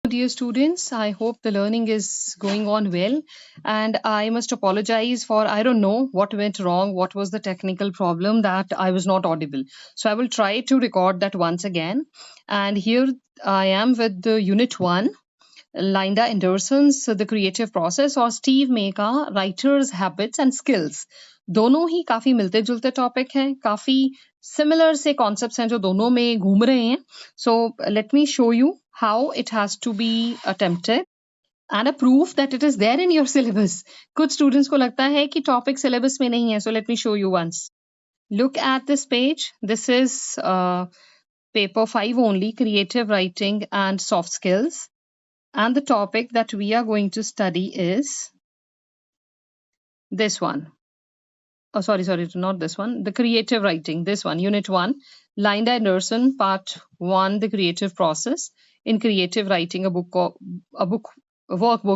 Dear students, I hope the learning is going on well. And I must apologize for, I don't know what went wrong, what was the technical problem that I was not audible. So I will try to record that once again. And here I am with the Unit 1, Linda Anderson's The Creative Process और Steve मे का Writer's Habits and Skills. दोनों ही काफी मिलते जुलते topic हैं, काफी similar से concepts हैं जो दोनों में घूम रहे हैं. So let me show you how it has to be attempted and a proof that it is there in your syllabus. कुछ students को लगता है कि topic syllabus में नहीं है. So let me show you once. Look at this page. This is paper 5 only, creative writing and soft skills. And the topic that we are going to study is this one. Oh, sorry, not this one. The creative writing, this one, Unit 1. Linda Anderson, Part 1, The Creative Process. In creative writing, a workbook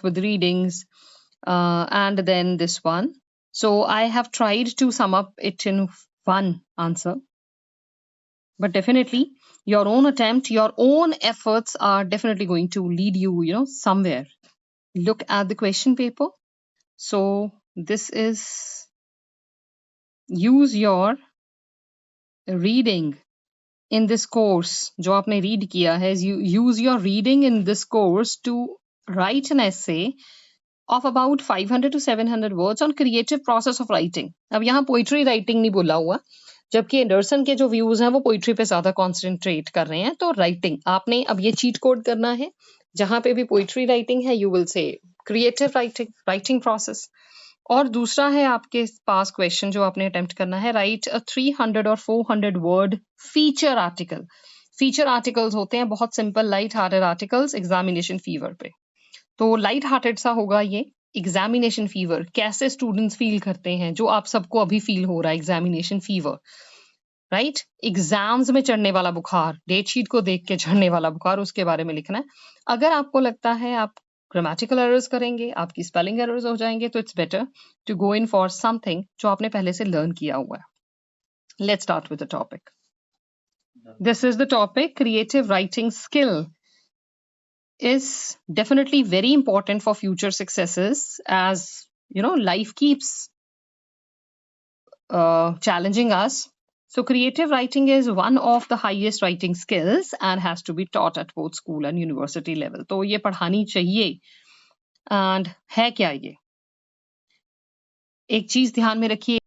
with readings, and then this one. So I have tried to sum up it in one answer. But definitely, your own attempt, your own efforts are definitely going to lead you, somewhere. Look at the question paper. So this is use your reading in this course. जो आपने read किया है, use your reading in this course to write an essay of about 500 to 700 words on creative process of writing. अब यहाँ poetry writing नहीं बोला हुआ, जबकि एंडरसन के जो व्यूज हैं वो पोइट्री पे ज्यादा कॉन्सेंट्रेट कर रहे हैं. तो राइटिंग आपने अब ये चीट कोड करना है, जहां पे भी पोइट्री राइटिंग है you will say creative writing process. और दूसरा है आपके पास क्वेश्चन जो आपने अटेम्प्ट करना है, राइट अ 300 और 400 word feature article. Feature articles होते हैं बहुत simple light hearted articles examination fever पे. तो लाइट हार्टेड सा होगा ये. एग्जामिनेशन फीवर कैसे स्टूडेंट्स फील करते हैं, जो आप सबको अभी फील हो रहा है, एग्जामिनेशन फीवर, राइट. एग्जाम्स में चढ़ने वाला बुखार, डेट शीट को देख के चढ़ने वाला बुखार, उसके बारे में लिखना है. अगर आपको लगता है आप ग्रामेटिकल एरर्स करेंगे, आपकी स्पेलिंग एरर्स हो जाएंगे, तो it's better to go in for something जो आपने पहले से लर्न किया हुआ है. Let's start with the topic. This is the topic. Creative writing skill is definitely very important for future successes, as life keeps challenging us. So creative writing is one of the highest writing skills and has to be taught at both school and university level. तो ये पढ़ानी चाहिए. And है क्या ये? एक चीज ध्यान में रखिए,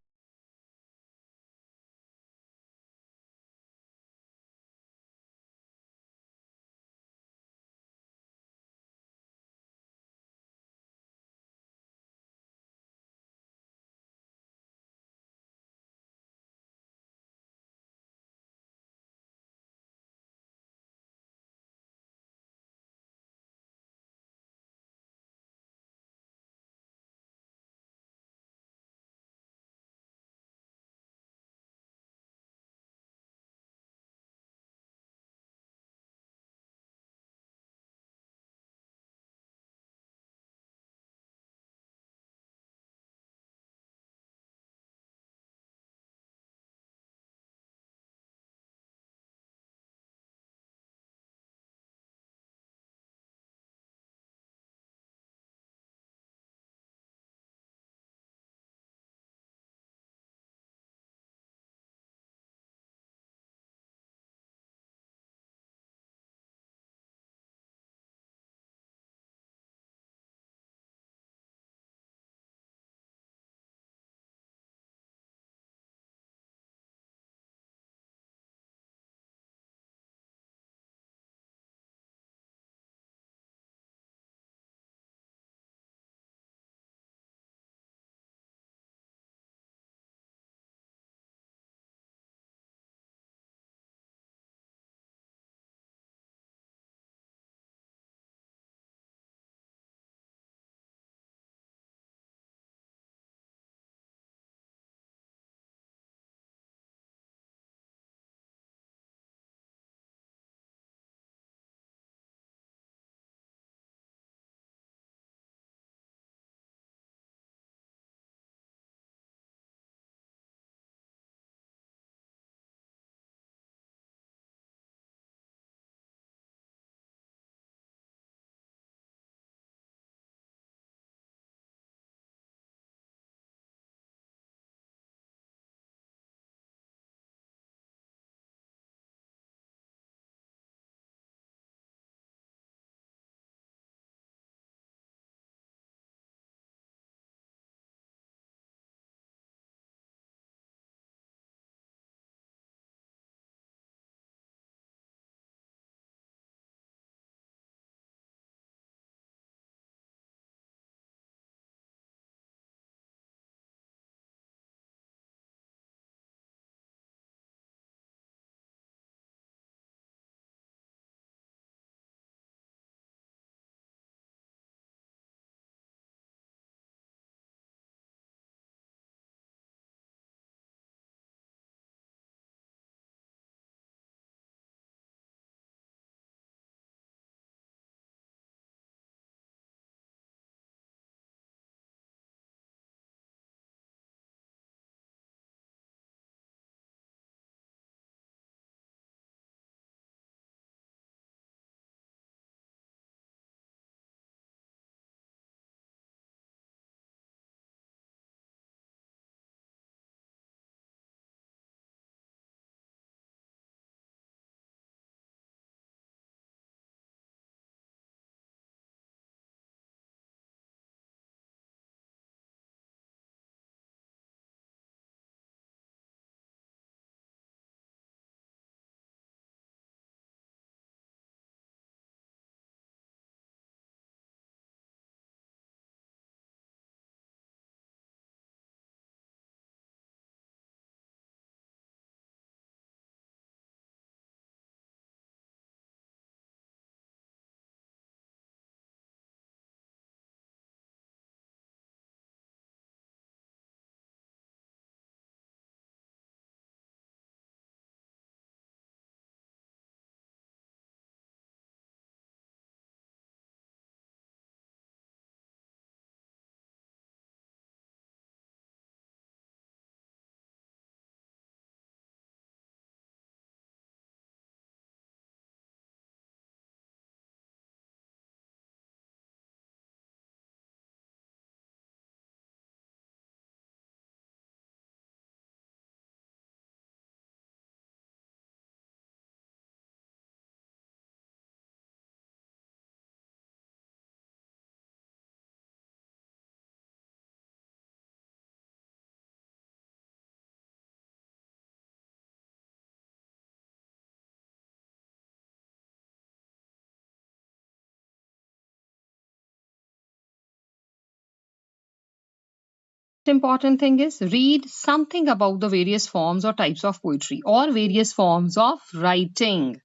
important thing is read something about the various forms or types of poetry or various forms of writing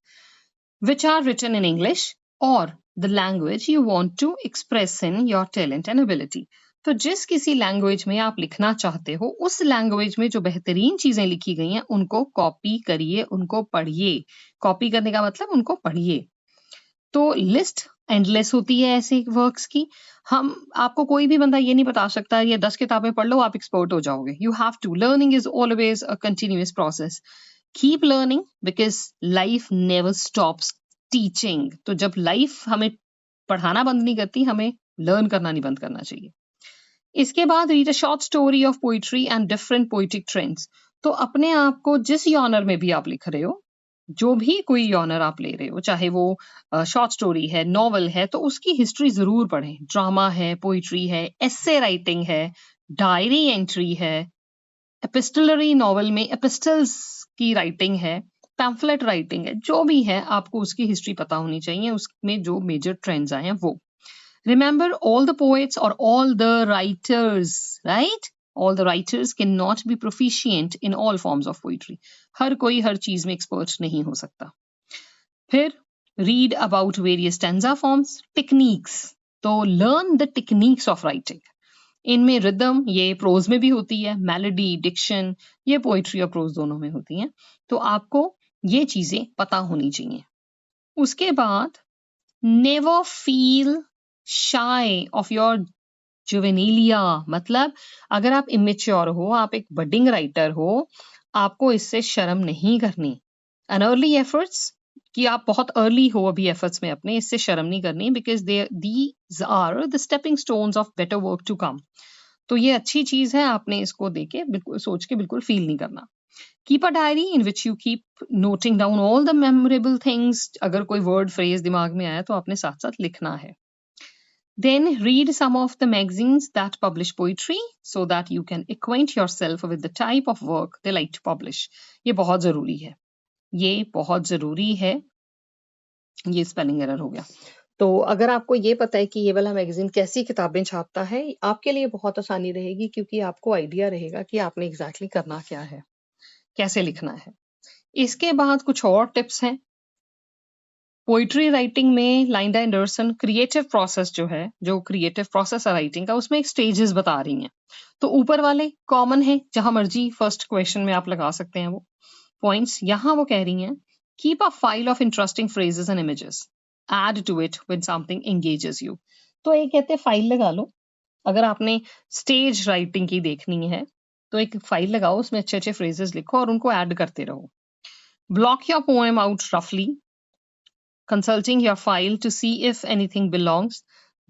which are written in English or the language you want to express in your talent and ability. तो जिस किसी language में आप लिखना चाहते हो उस language में जो बेहतरीन चीजें लिखी गई हैं उनको कॉपी करिए, उनको पढ़िए. कॉपी करने का मतलब उनको पढ़िए. तो लिस्ट एंडलेस होती है ऐसे वर्क्स की. हम आपको कोई भी बंदा ये नहीं बता सकता ये 10 किताबें पढ़ लो आप एक्सपर्ट हो जाओगे. You have to. Learning is always a continuous process. Keep learning because life never stops teaching. तो जब लाइफ हमें पढ़ाना बंद नहीं करती हमें लर्न करना नहीं बंद करना चाहिए. इसके बाद read a short story of poetry and different poetic trends. तो अपने आप को जिस यॉनर में भी आप लिख रहे हो, जो भी कोई यॉनर आप ले रहे हो, चाहे वो शॉर्ट स्टोरी है, नॉवल है, तो उसकी हिस्ट्री जरूर पढ़ें. ड्रामा है, पोइट्री है, एस्से राइटिंग है, डायरी एंट्री है, एपिस्टलरी नॉवल में एपिस्टल्स की राइटिंग है, पैम्फलेट राइटिंग है, जो भी है आपको उसकी हिस्ट्री पता होनी चाहिए, उसमें जो मेजर ट्रेंड्स आए हैं वो. Remember, all the poets or all the writers, right? All the writers cannot be proficient in all forms of poetry. हर कोई हर चीज में एक्सपर्ट नहीं हो सकता. फिर read about various stanza forms, techniques. तो learn the techniques of writing. इनमें rhythm ये प्रोज में भी होती है, मेलोडी, डिक्शन ये पोइट्री और प्रोज दोनों में होती हैं. तो आपको ये चीजें पता होनी चाहिए. उसके बाद never feel shy of your juvenilia. मतलब अगर आप इमेच्योर हो, आप एक बडिंग राइटर हो, आपको इससे शर्म नहीं करनी. एन अर्ली एफर्ट्स कि आप बहुत अर्ली हो अभी एफर्ट्स में अपने, इससे शर्म नहीं करनी because these are the stepping stones of better work to come. तो ये अच्छी चीज है, आपने इसको देके बिल्कुल सोच के बिल्कुल फील नहीं करना. Keep a diary in which you keep noting down all the memorable things. अगर कोई वर्ड फ्रेज दिमाग में आया तो आपने साथ साथ लिखना है. Then read some of the magazines that publish poetry so that you can acquaint yourself with the type of work they like to publish. ये बहुत जरूरी है. ये बहुत जरूरी है. ये स्पेलिंग एरर हो गया. तो अगर आपको ये पता है कि ये वाला मैगजीन कैसी किताबें छापता है, आपके लिए बहुत आसानी रहेगी क्योंकि आपको आइडिया रहेगा कि आपने एग्जैक्टली करना क्या है, कैसे लिखना है. इसके बाद कुछ और टिप्स हैं. पोइट्री राइटिंग में लाइंडा एंडरसन क्रिएटिव प्रोसेस जो है, जो क्रिएटिव प्रोसेस है राइटिंग का, उसमें एक स्टेजेस बता रही हैं. तो ऊपर वाले कॉमन है, जहां मर्जी फर्स्ट क्वेश्चन में आप लगा सकते हैं वो पॉइंट्स. यहां वो कह रही हैं keep a file of interesting phrases and images, add to it when something engages you. तो एक कहते हैं फाइल लगा लो. अगर आपने स्टेज राइटिंग की देखनी है तो एक फाइल लगाओ, उसमें अच्छे अच्छे फ्रेजेस लिखो और उनको ऐड करते रहो. ब्लॉक योर पोएम आउट रफली, consulting your file to see if anything belongs.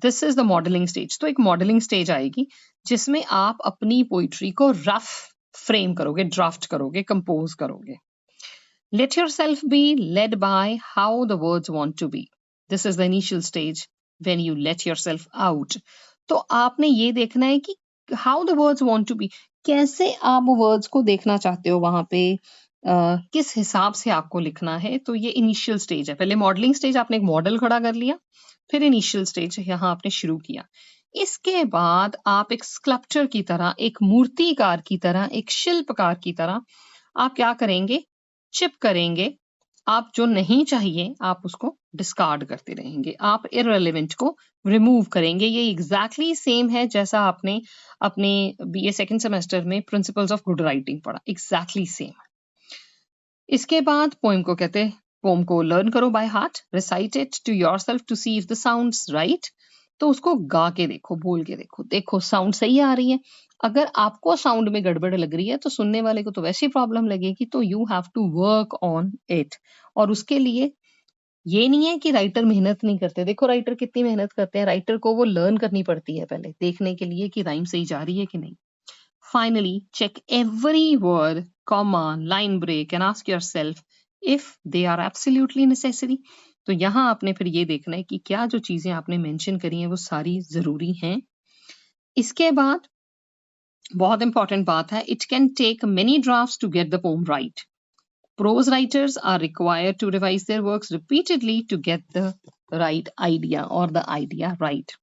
This is the modeling stage. तो एक modeling stage आएगी जिसमें आप अपनी पोइट्री को रफ फ्रेम करोगे, ड्राफ्ट करोगे, कंपोज करोगे. Let yourself be led by how the words want to be. This is the initial stage when you let yourself out. तो आपने ये देखना है कि how the words want to be, कैसे आप वर्ड्स को देखना चाहते हो वहां पे, किस हिसाब से आपको लिखना है. तो ये इनिशियल स्टेज है. पहले मॉडलिंग स्टेज, आपने एक मॉडल खड़ा कर लिया, फिर इनिशियल स्टेज यहाँ आपने शुरू किया. इसके बाद आप एक स्कल्पचर की तरह, एक मूर्तिकार की तरह, एक शिल्पकार की तरह आप क्या करेंगे, चिप करेंगे. आप जो नहीं चाहिए आप उसको डिस्कार्ड करते रहेंगे, आप इररिलेवेंट को रिमूव करेंगे. ये एग्जैक्टली सेम है जैसा आपने अपने बीए सेकंड सेमेस्टर में प्रिंसिपल्स ऑफ गुड राइटिंग पढ़ा, एग्जैक्टली सेम. इसके बाद पोएम को कहते हैं, पोएम को लर्न करो by heart, recite it to yourself to see if the sounds right. तो उसको गा के देखो, बोल के देखो, देखो साउंड सही आ रही है. अगर आपको साउंड में गड़बड़ लग रही है तो सुनने वाले को तो वैसे ही प्रॉब्लम लगेगी. तो you have to work on it. और उसके लिए ये नहीं है कि राइटर मेहनत नहीं करते. देखो राइटर कितनी मेहनत करते हैं. राइटर को वो लर्न करनी पड़ती है पहले, देखने के लिए कि राइम सही जा रही है कि नहीं. Finally, check every word, comma, line break and ask yourself if they are absolutely necessary. तो यहाँ आपने फिर ये देखना है कि क्या जो चीजें आपने मेंशन करी हैं वो सारी जरूरी हैं. इसके बाद बहुत इंपॉर्टेंट बात है, it can take many drafts to get the poem right. Prose writers are required to revise their works repeatedly to get the right idea or the idea right.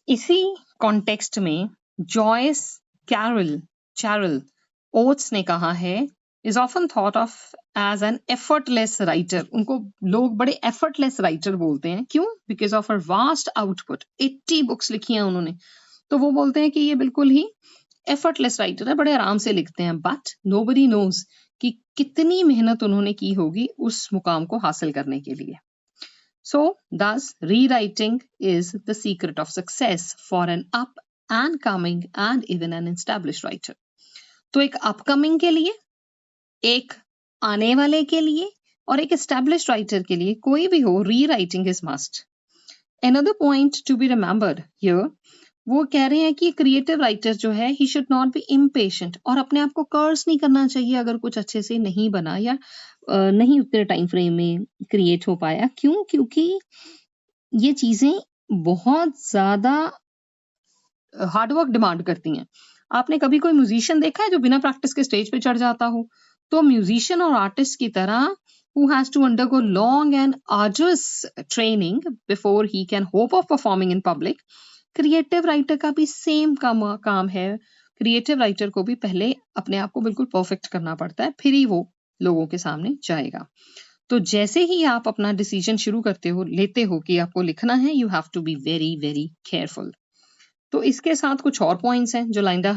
इसी कॉन्टेक्स्ट में जॉयस चैरल ओट्स ने कहा है, is often thought of as an effortless writer. उनको लोग बड़े effortless writer बोलते हैं. क्यों? Because of her vast output. 80 books लिखी हैं उन्होंने. तो वो बोलते हैं कि ये बिल्कुल ही effortless writer है, बड़े आराम से लिखते हैं. But nobody knows कि कितनी मेहनत उन्होंने की होगी उस मुकाम को हासिल करने के लिए. So, thus, rewriting is the secret of success for an up and coming and even an established writer. तो एक upcoming के लिए, एक आने वाले के लिए और एक established writer के लिए कोई भी हो, rewriting is must. Another point to be remembered here, वो कह रहे हैं कि क्रिएटिव राइटर जो है he should not be impatient और अपने आप को कर्स नहीं करना चाहिए अगर कुछ अच्छे से नहीं बना या नहीं उतने टाइम फ्रेम में क्रिएट हो पाया. क्यों? क्योंकि ये चीजें बहुत ज्यादा हार्डवर्क डिमांड करती हैं. आपने कभी कोई म्यूजिशियन देखा है जो बिना प्रैक्टिस के स्टेज पे चढ़ जाता हो? तो म्यूजिशियन और आर्टिस्ट की तरह who has to undergo long and arduous training before he can hope of performing in public, creative writer का भी सेम काम है. क्रिएटिव राइटर को भी पहले अपने आप को बिल्कुल परफेक्ट करना पड़ता है, फिर ही वो लोगों के सामने जाएगा. तो जैसे ही आप अपना डिसीजन शुरू लेते हो कि आपको लिखना है, you have to be very very careful. तो इसके साथ कुछ और पॉइंट्स हैं जो लाइंडा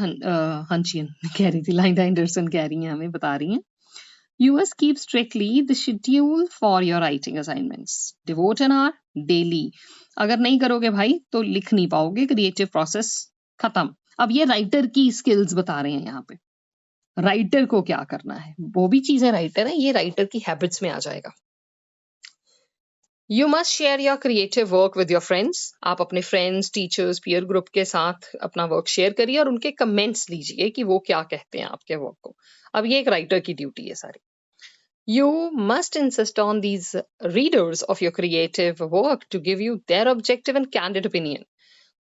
हंचियन कह रही थी, लाइंडा एंडरसन कह रही हैं, हमें बता रही हैं. You must keep strictly the schedule for your writing assignments. Devote an hour daily. अगर नहीं करोगे भाई तो लिख नहीं पाओगे, क्रिएटिव प्रोसेस खत्म. अब ये राइटर की स्किल्स बता रहे हैं यहाँ पे. राइटर को क्या करना है, वो भी चीजें राइटर है, ये राइटर की हैबिट्स में आ जाएगा. You must share your creative work with your friends. आप अपने फ्रेंड्स, टीचर्स, पीयर ग्रुप के साथ अपना वर्क शेयर करिए और उनके कमेंट्स लीजिए कि वो क्या कहते हैं आपके वर्क को. अब ये एक राइटर की ड्यूटी है सारी. You must insist on these readers of your creative work to give you their objective and candid opinion.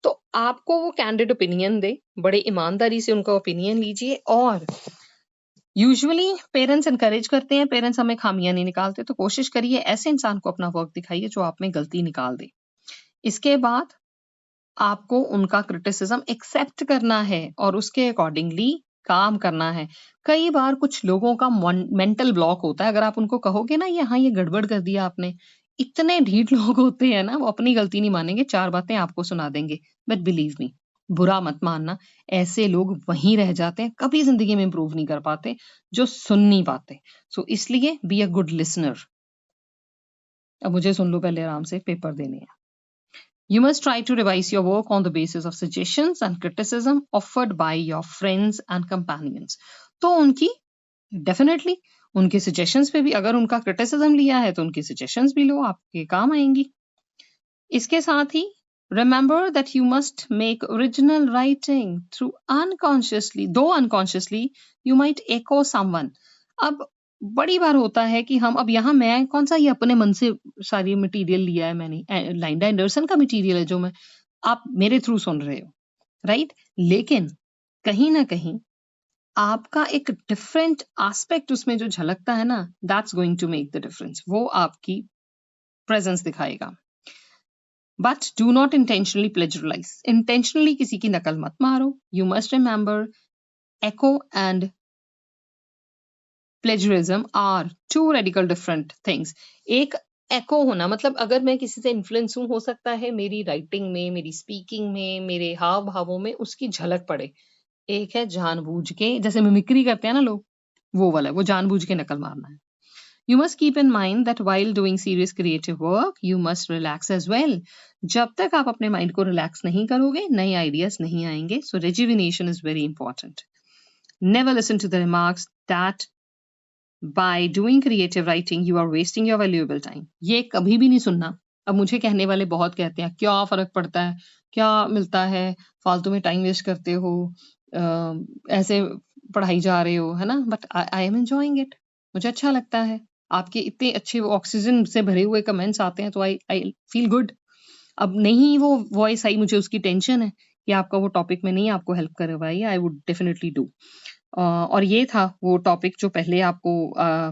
तो आपको वो candid opinion दे, बड़े ईमानदारी से उनका opinion लीजिए. और यूजुअली पेरेंट्स encourage करते हैं, पेरेंट्स हमें खामियां नहीं निकालते, तो कोशिश करिए ऐसे इंसान को अपना वर्क दिखाइए जो आप में गलती निकाल दे. इसके बाद आपको उनका क्रिटिसिज्म एक्सेप्ट करना है और उसके अकॉर्डिंगली काम करना है. कई बार कुछ लोगों का मेंटल ब्लॉक होता है, अगर आप उनको कहोगे ना यहाँ ये गड़बड़ कर दिया आपने, इतने ढीठ लोग होते हैं ना, वो अपनी गलती नहीं मानेंगे, 4 बातें आपको सुना देंगे. बट बिलीव मी, बुरा मत मानना, ऐसे लोग वहीं रह जाते हैं, कभी जिंदगी में इंप्रूव नहीं कर पाते, जो सुन नहीं पाते. सो इसलिए बी अ गुड लिसनर. अब मुझे सुन लो पहले, आराम से पेपर देने हैं. You must try to revise your work on the basis of suggestions and criticism offered by your friends and companions. तो उनकी डेफिनेटली उनके सजेशंस पे भी, अगर उनका क्रिटिसिज्म लिया है तो उनकी सजेशंस भी लो, आपके काम आएंगी. इसके साथ ही remember that you must make original writing through unconsciously, though unconsciously you might echo someone. अब बड़ी बार होता है कि हम, अब यहाँ मैं कौन सा ये अपने मन से सारी मटेरियल लिया है मैंने, लाइंडा एंडरसन का मटेरियल है जो मैं आप मेरे थ्रू सुन रहे हो, राइट. लेकिन कहीं ना कहीं आपका एक डिफरेंट एस्पेक्ट उसमें जो झलकता है ना, that's going to make the difference. वो आपकी प्रेजेंस दिखाएगा. But do not intentionally plagiarise. Intentionally किसी की नकल मत मारो. You must remember echo and plagiarism are two radical different things. एक echo होना मतलब अगर मैं किसी से इन्फ्लुएंस हूं, हो सकता है मेरी राइटिंग में, मेरी स्पीकिंग में, मेरे हाव भावों में उसकी झलक पड़े. एक है जानबूझ के, जैसे मिमिक्री करते हैं ना लोग, वो वाला, वो जानबूझ के नकल मारना है. You must keep in mind that while doing serious creative work, you must relax as well. जब तक आप अपने माइंड को रिलैक्स नहीं करोगे, नए आइडियाज नहीं आएंगे. So rejuvenation is very important. Never listen to the remarks that by doing creative writing you are wasting your valuable time. ये कभी भी नहीं सुनना. अब मुझे कहने वाले बहुत कहते हैं क्या फर्क पड़ता है, क्या मिलता है, फालतू में टाइम वेस्ट करते हो, ऐसे पढ़ाई जा रहे हो, है ना. But I am enjoying it. मुझे अच्छा लगता है. आपके इतने अच्छे ऑक्सीजन से भरे हुए कमेंट्स आते हैं तो आई फील गुड. अब नहीं वो वॉइस आई, मुझे उसकी टेंशन है कि आपका वो टॉपिक में नहीं आपको हेल्प कर पाई. I would definitely do. और ये था वो टॉपिक जो पहले आपको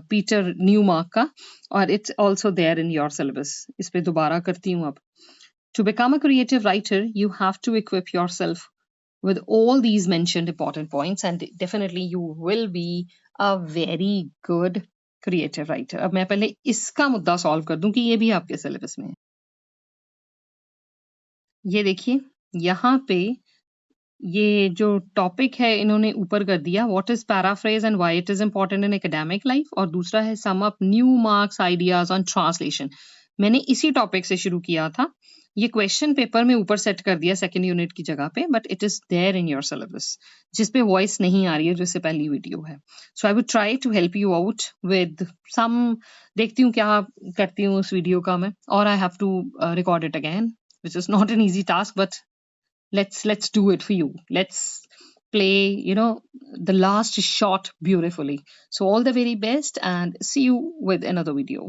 पीटर न्यूमार्क का, और it's also there in your syllabus. इस पे दोबारा करती हूँ. अब to become a creative writer you have to equip yourself with all these mentioned important points, and definitely you will be a very good creative writer. अब मैं पहले इसका मुद्दा सॉल्व कर दूं कि ये भी आपके सिलेबस में है। ये देखिए यहाँ पे ये जो टॉपिक है इन्होंने ऊपर कर दिया, what is paraphrase and why it is important in academic life, और दूसरा है sum up new marks ideas on translation. मैंने इसी टॉपिक से शुरू किया था, ये क्वेश्चन पेपर में ऊपर सेट कर दिया सेकंड यूनिट की जगह पे, but it is there in your syllabus, जिस पे वॉइस नहीं आ रही है, जिससे पहली वीडियो है। So I would try to help you out with some, देखती हूँ क्या करती हूँ उस वीडियो का मैं, और I have to record it again, which is not an easy task, but let's do it for you. Let's play, the last shot beautifully. So all the very best, and see you with another video.